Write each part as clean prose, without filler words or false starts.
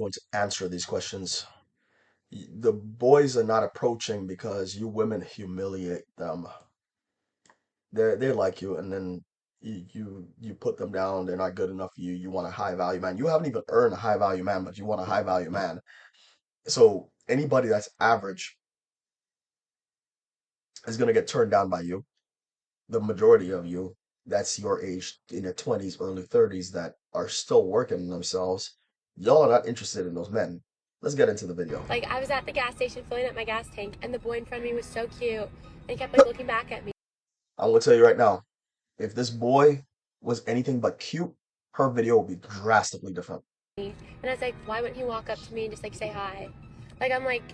going to answer these questions. The boys are not approaching because you women humiliate them. They like you, and then you put them down. They're not good enough for you. You want a high value man. You haven't even earned a high value man, but you want a high value man. So anybody that's average is gonna get turned down by you. The majority of you that's your age in your 20s, early 30s that are still working on themselves, y'all are not interested in those men. Let's get into the video. Like, I was at the gas station filling up my gas tank, and the boy in front of me was so cute, and he kept like looking back at me. I'm gonna tell you right now, if this boy was anything but cute, her video would be drastically different. And I was like, why wouldn't he walk up to me and just like say hi? Like, I'm like,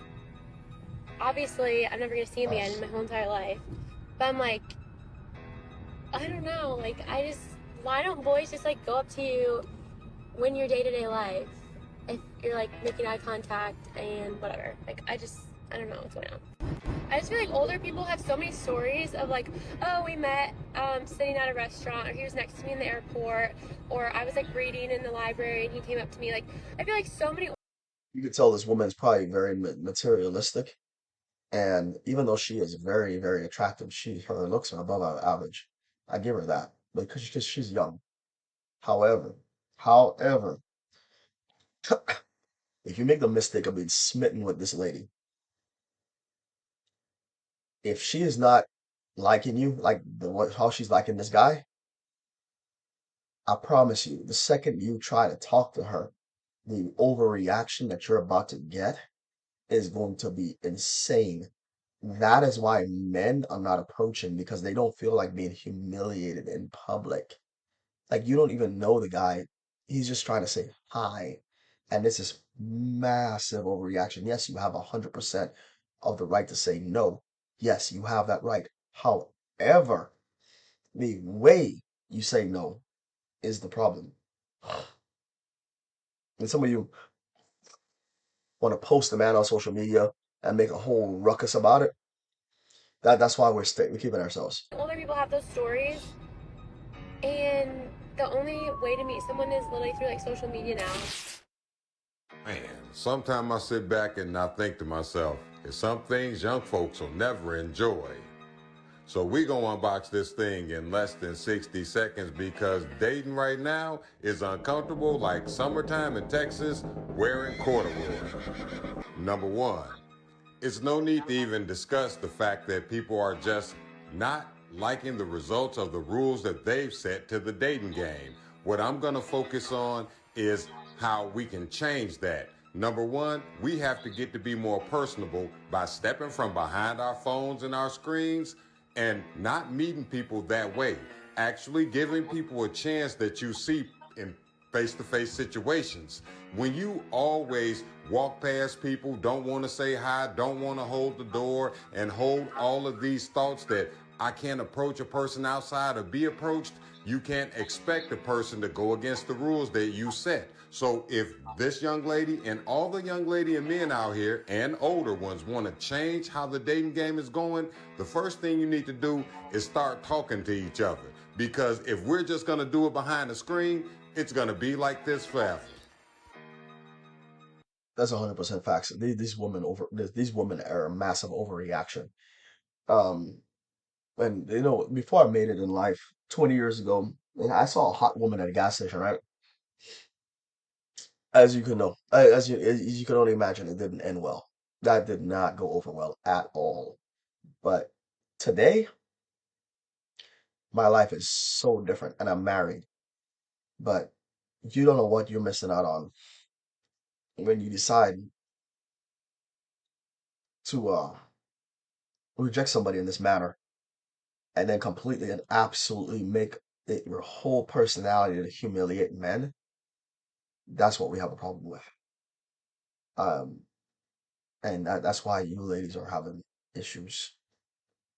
obviously, I'm never gonna see him again in my whole entire life. But I'm like, I don't know. Like, why don't boys just like go up to you when your day to day life? If you're like making eye contact and whatever. Like, I don't know what's going on. I just feel like older people have so many stories of like, oh, we met sitting at a restaurant, or he was next to me in the airport, or I was like reading in the library and he came up to me. Like, I feel like so many. You could tell this woman is probably very materialistic, and even though she is very, very attractive, her looks are above average. I give her that because she's young. However, if you make the mistake of being smitten with this lady, if she is not liking you like how she's liking this guy, I promise you, the second you try to talk to her, the overreaction that you're about to get is going to be insane. That is why men are not approaching because they don't feel like being humiliated in public. Like you don't even know the guy. He's just trying to say hi. And this is massive overreaction. Yes, you have 100% of the right to say no. Yes, you have that right. However, the way you say no is the problem. And some of you want to post the man on social media and make a whole ruckus about it. That's why we're keeping ourselves. Older people have those stories, and the only way to meet someone is literally through like social media now. Man, sometimes I sit back and I think to myself, there's some things young folks will never enjoy. So we gonna unbox this thing in less than 60 seconds because dating right now is uncomfortable like summertime in Texas wearing corduroy. Number one, it's no need to even discuss the fact that people are just not liking the results of the rules that they've set to the dating game. What I'm gonna focus on is how we can change that. Number one, we have to get to be more personable by stepping from behind our phones and our screens and not meeting people that way. Actually giving people a chance that you see in face-to-face situations. When you always walk past people, don't want to say hi, don't want to hold the door, and hold all of these thoughts that I can't approach a person outside or be approached, you can't expect a person to go against the rules that you set. So if this young lady and all the young lady and men out here and older ones want to change how the dating game is going, the first thing you need to do is start talking to each other. Because if we're just going to do it behind the screen, it's going to be like this forever. That's 100% facts. These women are a massive overreaction. Um, and before I made it in life, 20 years ago, and I saw a hot woman at a gas station, right? As you can know, as you can only imagine, it didn't end well. That did not go over well at all. But today, my life is so different, and I'm married. But you don't know what you're missing out on when you decide to reject somebody in this manner and then completely and absolutely make it your whole personality to humiliate men. That's what we have a problem with. Um, and that's why you ladies are having issues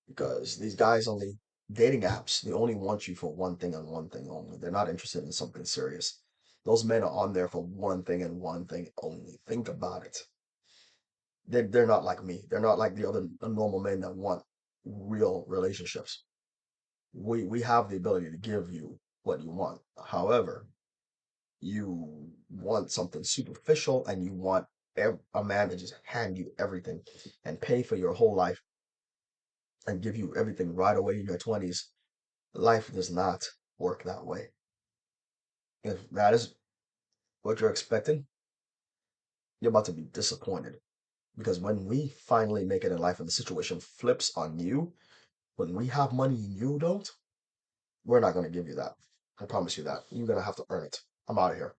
because these guys only dating apps, they only want you for one thing and one thing only. They're not interested in something serious. Those men are on there for one thing and one thing only. Think about it. They're not like me. They're not like the other normal men that want real relationships. We have the ability to give you what you want. However, You want something superficial and you want a man to just hand you everything and pay for your whole life and give you everything right away in your 20s. Life does not work that way. If that is what you're expecting, you're about to be disappointed. Because when we finally make it in life and the situation flips on you, when we have money and you don't, we're not going to give you that. I promise you that. You're going to have to earn it. I'm out of here.